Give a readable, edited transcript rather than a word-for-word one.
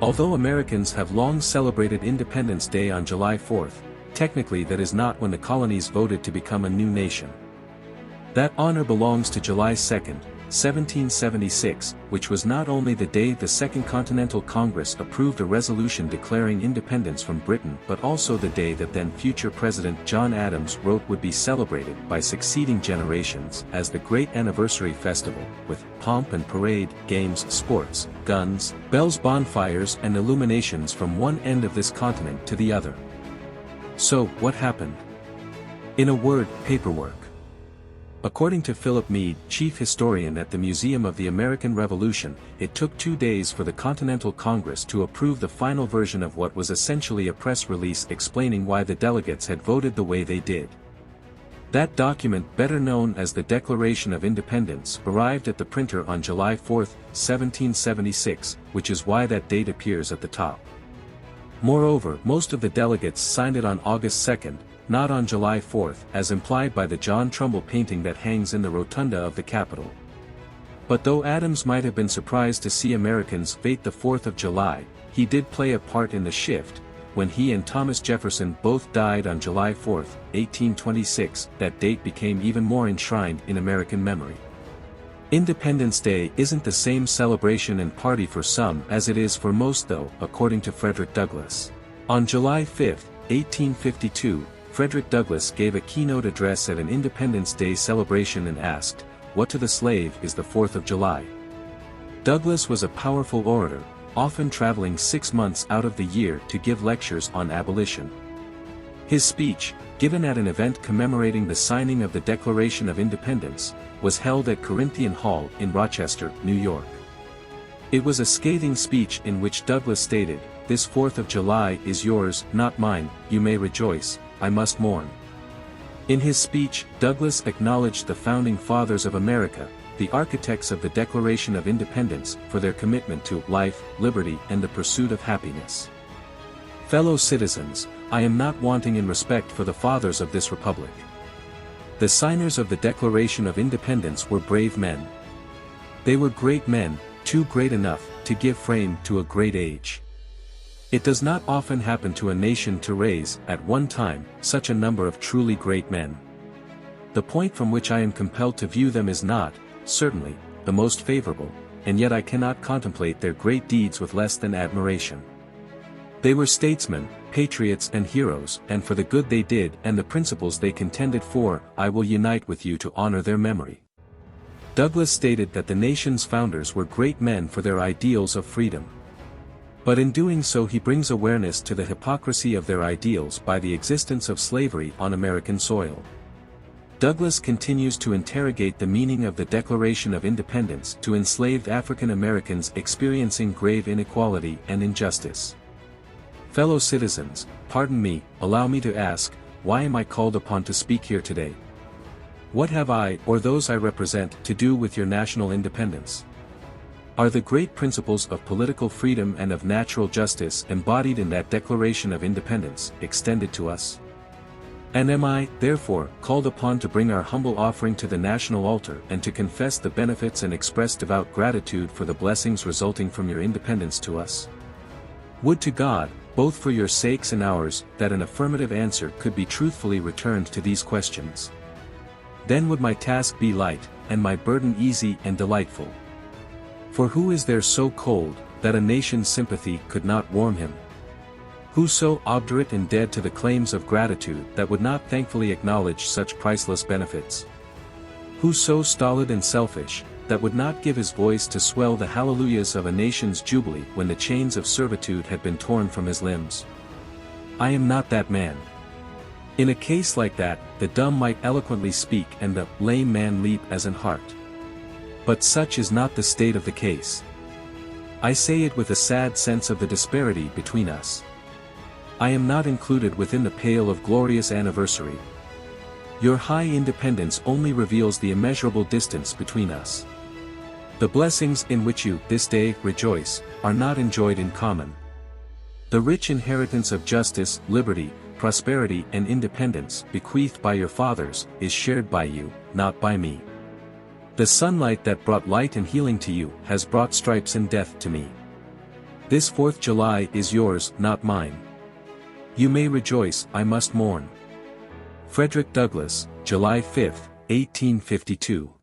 Although Americans have long celebrated Independence Day on July 4th, technically that is not when the colonies voted to become a new nation. That honor belongs to July 2nd, 1776, which was not only the day the Second Continental Congress approved a resolution declaring independence from Britain but also the day that then future President John Adams wrote would be celebrated by succeeding generations as the great anniversary festival, with pomp and parade, games, sports, guns, bells, bonfires and illuminations from one end of this continent to the other. So, what happened? In a word, paperwork. According to Philip Meade, chief historian at the Museum of the American Revolution, it took 2 days for the Continental Congress to approve the final version of what was essentially a press release explaining why the delegates had voted the way they did. That document, better known as the Declaration of Independence, arrived at the printer on July 4, 1776, which is why that date appears at the top. Moreover, most of the delegates signed it on August 2nd, not on July 4th, as implied by the John Trumbull painting that hangs in the rotunda of the Capitol. But though Adams might have been surprised to see Americans fete the 4th of July, he did play a part in the shift. When he and Thomas Jefferson both died on July 4, 1826, that date became even more enshrined in American memory. Independence Day isn't the same celebration and party for some as it is for most though, according to Frederick Douglass. On July 5, 1852, Frederick Douglass gave a keynote address at an Independence Day celebration and asked, "What to the slave is the 4th of July?" Douglass was a powerful orator, often traveling 6 months out of the year to give lectures on abolition. His speech, given at an event commemorating the signing of the Declaration of Independence, was held at Corinthian Hall in Rochester, New York. It was a scathing speech in which Douglass stated, "This 4th of July is yours, not mine, you may rejoice, I must mourn." In his speech, Douglass acknowledged the founding fathers of America, the architects of the Declaration of Independence, for their commitment to life, liberty and the pursuit of happiness. Fellow citizens, I am not wanting in respect for the fathers of this republic. The signers of the Declaration of Independence were brave men. They were great men, too great enough to give frame to a great age. It does not often happen to a nation to raise, at one time, such a number of truly great men. The point from which I am compelled to view them is not, certainly, the most favorable, and yet I cannot contemplate their great deeds with less than admiration. They were statesmen, patriots and heroes, and for the good they did and the principles they contended for, I will unite with you to honor their memory. Douglass stated that the nation's founders were great men for their ideals of freedom. But in doing so he brings awareness to the hypocrisy of their ideals by the existence of slavery on American soil. Douglass continues to interrogate the meaning of the Declaration of Independence to enslaved African Americans experiencing grave inequality and injustice. Fellow citizens, pardon me, allow me to ask, why am I called upon to speak here today? What have I, or those I represent, to do with your national independence? Are the great principles of political freedom and of natural justice embodied in that Declaration of Independence extended to us? And am I, therefore, called upon to bring our humble offering to the national altar and to confess the benefits and express devout gratitude for the blessings resulting from your independence to us? Would to God, both for your sakes and ours, that an affirmative answer could be truthfully returned to these questions. Then would my task be light, and my burden easy and delightful. For who is there so cold, that a nation's sympathy could not warm him? Who so obdurate and dead to the claims of gratitude that would not thankfully acknowledge such priceless benefits? Who so stolid and selfish, that would not give his voice to swell the hallelujahs of a nation's jubilee when the chains of servitude had been torn from his limbs? I am not that man. In a case like that, the dumb might eloquently speak and the lame man leap as an hart. But such is not the state of the case. I say it with a sad sense of the disparity between us. I am not included within the pale of glorious anniversary. Your high independence only reveals the immeasurable distance between us. The blessings in which you, this day, rejoice, are not enjoyed in common. The rich inheritance of justice, liberty, prosperity and independence, bequeathed by your fathers, is shared by you, not by me. The sunlight that brought light and healing to you, has brought stripes and death to me. This 4th July is yours, not mine. You may rejoice, I must mourn. Frederick Douglass, July 5, 1852.